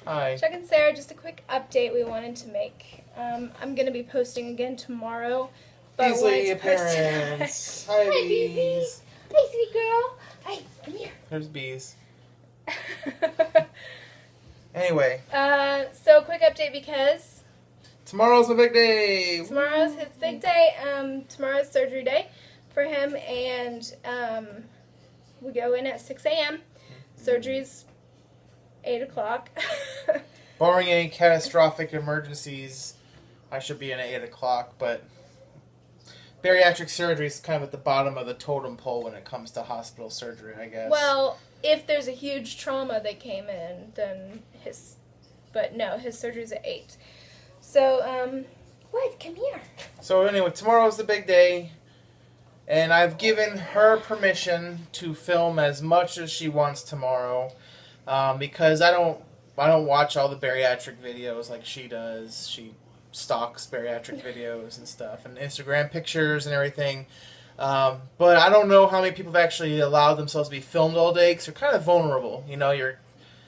Hi. Chuck and Sarah, just a quick update we wanted to make. I'm going to be posting again tomorrow. But Beasley wanted to post appearance. Hi, Hi, Bees. Hey, sweet girl. Hi, come here. There's Bees. Anyway. So quick update because Tomorrow's a big day. tomorrow's his big day. Tomorrow's surgery day for him, and we go in at 6 a.m. Surgery's 8 o'clock. Barring any catastrophic emergencies, I should be in at 8 o'clock, but bariatric surgery is kind of at the bottom of the totem pole when it comes to hospital surgery, I guess. Well, if there's a huge trauma that came in, then his surgery's at 8. So, what? Come here. So anyway, tomorrow's the big day, and I've given her permission to film as much as she wants tomorrow, because I don't watch all the bariatric videos like she does. She stalks bariatric videos and stuff, and Instagram pictures and everything. But I don't know how many people have actually allowed themselves to be filmed all day, because they're kind of vulnerable. You know, you're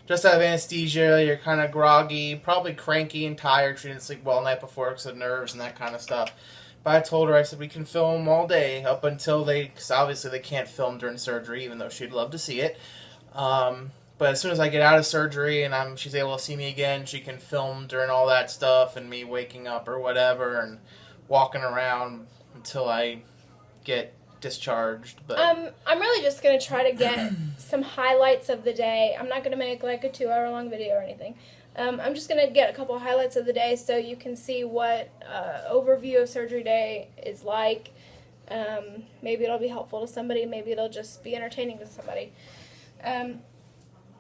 just out of anesthesia, you're kind of groggy, probably cranky and tired because you didn't sleep well the night before because of nerves and that kind of stuff. But I told her, I said, we can film all day up until because obviously they can't film during surgery, even though she'd love to see it. But as soon as I get out of surgery and she's able to see me again, she can film during all that stuff and me waking up or whatever and walking around until I get discharged. But I'm really just going to try to get some highlights of the day. I'm not going to make like a 2-hour-long video or anything. I'm just going to get a couple of highlights of the day so you can see what overview of surgery day is like. Maybe it'll be helpful to somebody. Maybe it'll just be entertaining to somebody.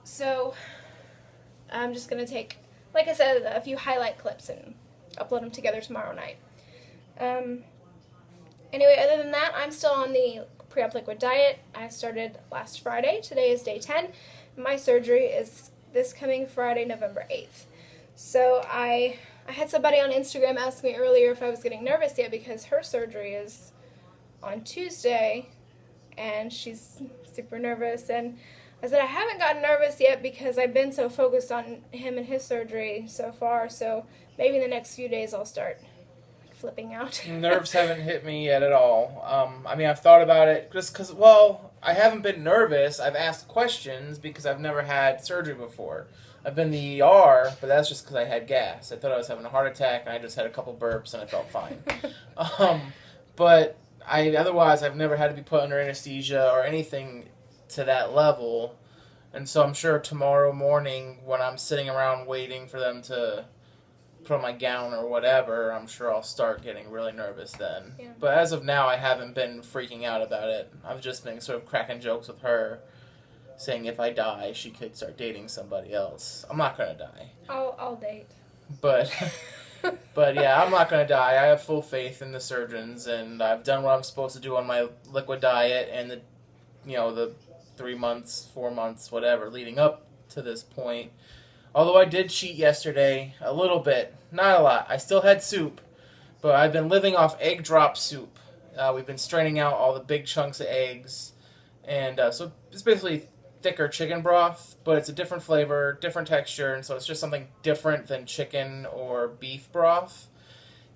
So I'm just going to take, like I said, a few highlight clips and upload them together tomorrow night. Anyway, other than that, I'm still on the pre-op liquid diet. I started last Friday. Today is day 10. My surgery is this coming Friday, November 8th. So I had somebody on Instagram ask me earlier if I was getting nervous yet because her surgery is on Tuesday, and she's super nervous. And I said I haven't gotten nervous yet because I've been so focused on him and his surgery so far, so maybe in the next few days I'll start flipping out. Nerves haven't hit me yet at all. I mean, I've thought about it just because, well, I haven't been nervous. I've asked questions because I've never had surgery before. I've been in the ER, but that's just because I had gas. I thought I was having a heart attack, and I just had a couple burps, and I felt fine. But otherwise, I've never had to be put under anesthesia or anything to that level. And so I'm sure tomorrow morning when I'm sitting around waiting for them to put on my gown or whatever, I'm sure I'll start getting really nervous then. Yeah. But as of now, I haven't been freaking out about it. I've just been sort of cracking jokes with her, saying if I die, she could start dating somebody else. I'm not going to die. I'll date. But yeah, I'm not going to die. I have full faith in the surgeons, and I've done what I'm supposed to do on my liquid diet and the 3 months, 4 months, whatever, leading up to this point. Although I did cheat yesterday a little bit. Not a lot. I still had soup, but I've been living off egg drop soup. We've been straining out all the big chunks of eggs. And so it's basically thicker chicken broth, but it's a different flavor, different texture, and so it's just something different than chicken or beef broth.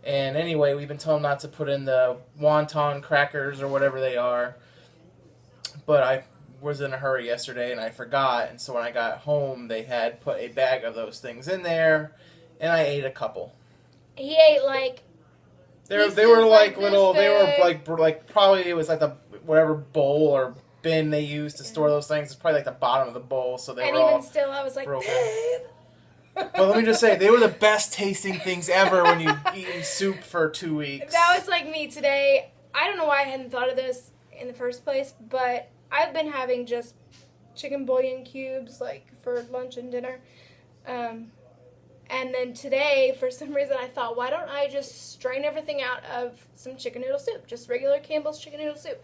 And anyway, we've been told not to put in the wonton crackers or whatever they are. But I was in a hurry yesterday and I forgot, and so when I got home they had put a bag of those things in there, and I ate a couple. He ate like They were like this little. They big. were like probably it was like the whatever bowl or bin they used to store those things. It's probably like the bottom of the bowl, so they and were all even still I was like, broken. babe. But let me just say, they were the best tasting things ever when you eating soup for 2 weeks. That was like me today. I don't know why I hadn't thought of this in the first place, but I've been having just chicken bouillon cubes like for lunch and dinner. And then today, for some reason, I thought, why don't I just strain everything out of some chicken noodle soup? Just regular Campbell's chicken noodle soup.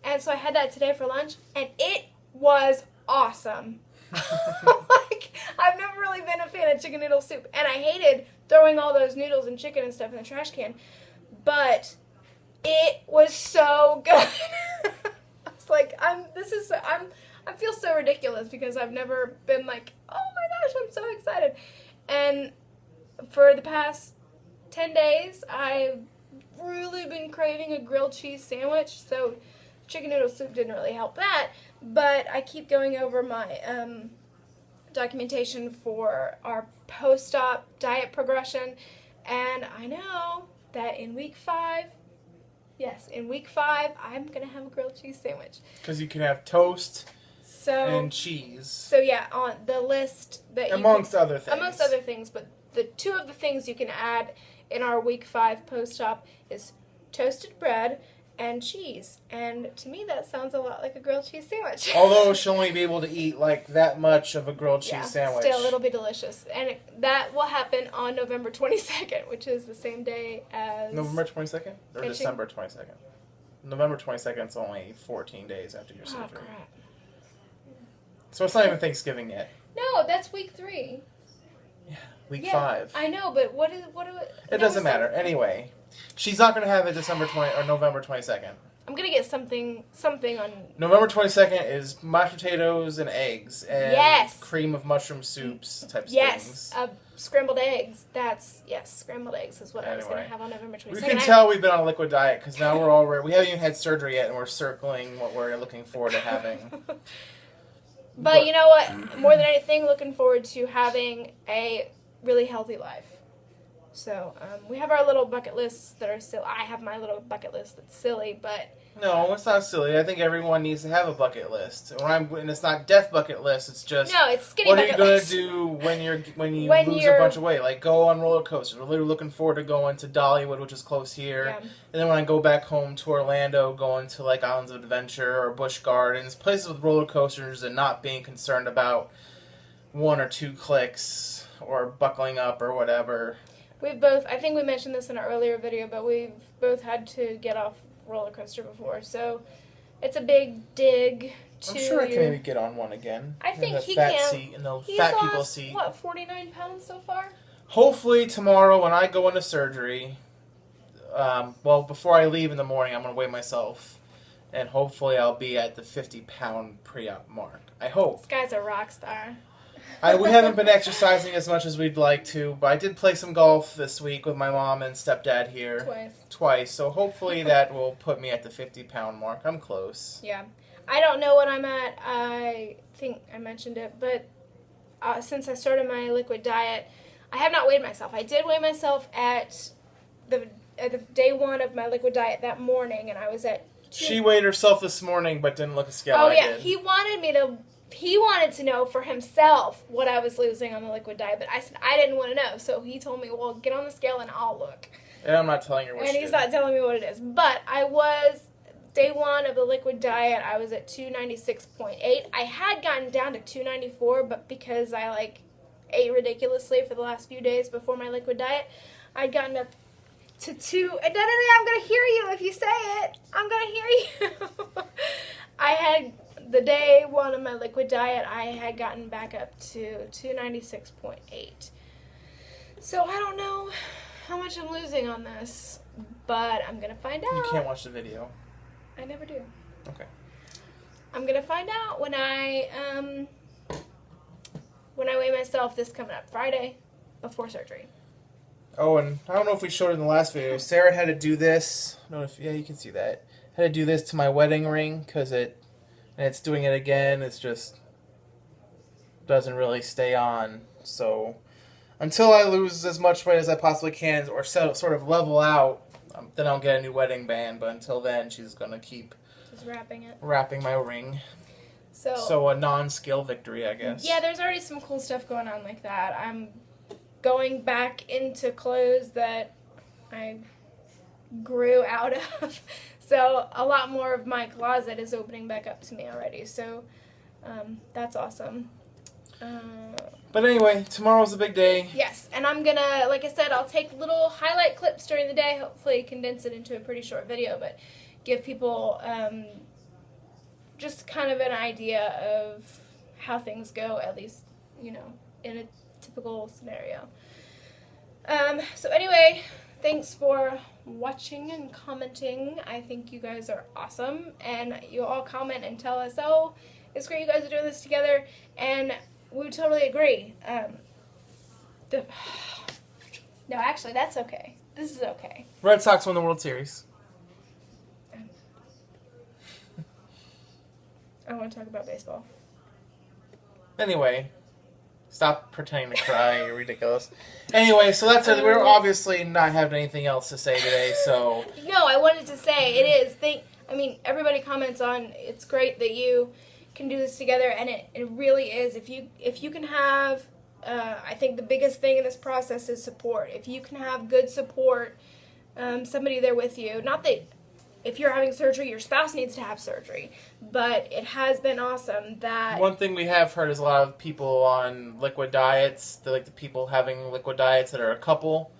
And so I had that today for lunch, and it was awesome. Like, I've never really been a fan of chicken noodle soup, and I hated throwing all those noodles and chicken and stuff in the trash can, but it was so good. I was like, I feel so ridiculous because I've never been like, oh my gosh, I'm so excited. And for the past 10 days, I've really been craving a grilled cheese sandwich, so chicken noodle soup didn't really help that, but I keep going over my documentation for our post-op diet progression, and I know that in week 5, I'm going to have a grilled cheese sandwich. Because you can have toast So, and cheese. So yeah, on the list that amongst other things. Amongst other things, but the 2 of the things you can add in our week 5 post-op is toasted bread and cheese. And to me, that sounds a lot like a grilled cheese sandwich. Although she'll only be able to eat like that much of a grilled cheese sandwich. Still, it'll be delicious. And that will happen on November 22nd, which is the same day as... November 22nd? Or December 22nd? November 22nd is only 14 days after your surgery. Oh, crap. So it's not even Thanksgiving yet. No, that's week 3. Yeah, week 5. I know, but what it doesn't matter. Anyway, she's not going to have it November 22nd. I'm going to get something on... November 22nd is mashed potatoes and eggs. And cream of mushroom soups type things. Yes, scrambled eggs. Scrambled eggs is what I was going to have on November 22nd. We can tell we've been on a liquid diet because now we haven't even had surgery yet and we're circling what we're looking forward to having. But you know what? More than anything, looking forward to having a really healthy life. So we have our little bucket lists that are silly. I have my little bucket list that's silly, but... No, it's not silly. I think everyone needs to have a bucket list. And it's not death bucket list. It's just... No, it's skinny bucket list. What are you going to do when you lose a bunch of weight? Like, go on roller coasters. We're literally looking forward to going to Dollywood, which is close here. Yeah. And then when I go back home to Orlando, going to, like, Islands of Adventure or Busch Gardens, places with roller coasters and not being concerned about 1 or 2 clicks or buckling up or whatever. I think we mentioned this in an earlier video, but we've both had to get off roller coaster before, so it's a big dig to... I'm sure I can maybe get on one again. I think he can. In the fat people seat. What, 49 pounds so far? Hopefully tomorrow when I go into surgery, before I leave in the morning, I'm going to weigh myself, and hopefully I'll be at the 50-pound pre-op mark. I hope. This guy's a rock star. We haven't been exercising as much as we'd like to, but I did play some golf this week with my mom and stepdad here. Twice. So hopefully that will put me at the 50-pound mark. I'm close. Yeah. I don't know what I'm at. I think I mentioned it, but since I started my liquid diet, I have not weighed myself. I did weigh myself at the day 1 of my liquid diet that morning, and I was at... She weighed herself this morning, but didn't look a scale. Oh, yeah. He wanted to know for himself what I was losing on the liquid diet, but I said I didn't want to know. So he told me, well, get on the scale and I'll look. And I'm not telling you what. And he's not telling me what it is. But I was, day 1 of the liquid diet, I was at 296.8. I had gotten down to 294, but because I ate ridiculously for the last few days before my liquid diet, I'd gotten up to 2. I'm going to hear you if you say it. I'm going to hear you. I had... The day 1 of my liquid diet, I had gotten back up to 296.8. So I don't know how much I'm losing on this, but I'm going to find out. You can't watch the video. I never do. Okay. I'm going to find out when I weigh myself this coming up Friday before surgery. Oh, and I don't know if we showed it in the last video. Sarah had to do this. You can see that. Had to do this to my wedding ring because it's doing it again. It's just doesn't really stay on. So until I lose as much weight as I possibly can or sort of level out, then I'll get a new wedding band. But until then, she's going to keep just wrapping my ring. So a non-skill victory, I guess. Yeah, there's already some cool stuff going on like that. I'm going back into clothes that I grew out of. So a lot more of my closet is opening back up to me already. So that's awesome. But anyway, tomorrow's a big day. Yes, and I'm going to, like I said, I'll take little highlight clips during the day, hopefully condense it into a pretty short video, but give people just kind of an idea of how things go, at least, in a typical scenario. So anyway, thanks for watching and commenting. I think you guys are awesome, and you all comment and tell us, oh, it's great you guys are doing this together, and we totally agree. The, no, actually, that's okay. This is okay. Red Sox won the World Series. I want to talk about baseball. Anyway, stop pretending to cry. You're ridiculous. Anyway, so that's it. We're obviously not having anything else to say today, so... No, I wanted to say, it is. Everybody comments on, it's great that you can do this together, and it really is. If you can have... I think the biggest thing in this process is support. If you can have good support, somebody there with you, not that if you're having surgery, your spouse needs to have surgery, but it has been awesome that... One thing we have heard is a lot of people on liquid diets, the people having liquid diets that are a couple,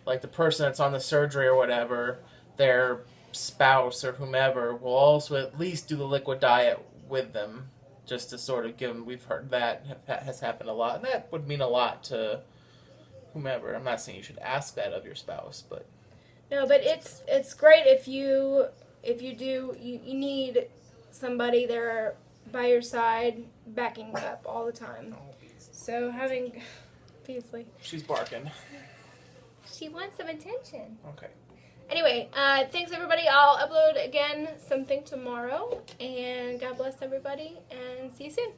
like the person that's on the surgery or whatever, their spouse or whomever will also at least do the liquid diet with them. Just to sort of give them, we've heard that has happened a lot, and that would mean a lot to whomever. I'm not saying you should ask that of your spouse, but no, but it's great if you need somebody there by your side, backing up all the time. So having, obviously, she's barking. She wants some attention. Okay. Anyway, thanks everybody. I'll upload again something tomorrow. And God bless everybody. And see you soon.